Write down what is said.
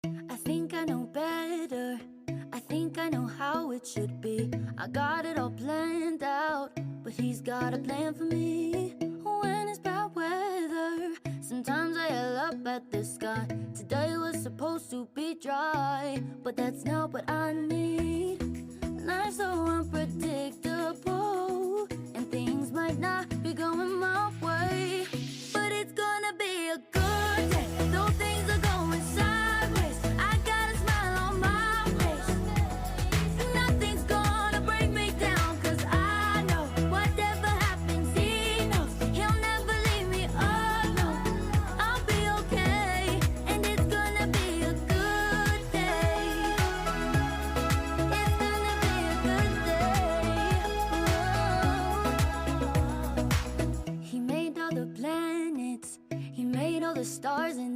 I think I know better. I think I know how it should be. I got it all planned out, but he's got a plan for me. When it's bad weather, sometimes I yell up at the sky. Today was supposed to be dry, but that's not what I need. Life's so unpredictable, and things might not be going my way, but it's gonna be a good day. Though things are going sideways, I got a smile on my face. Nothing's gonna break me down, 'cause I know whatever happens, he knows he'll never leave me alone. I'll be okay, and it's gonna be a good day. It's gonna be a good day. He made all the planets, he made all the stars and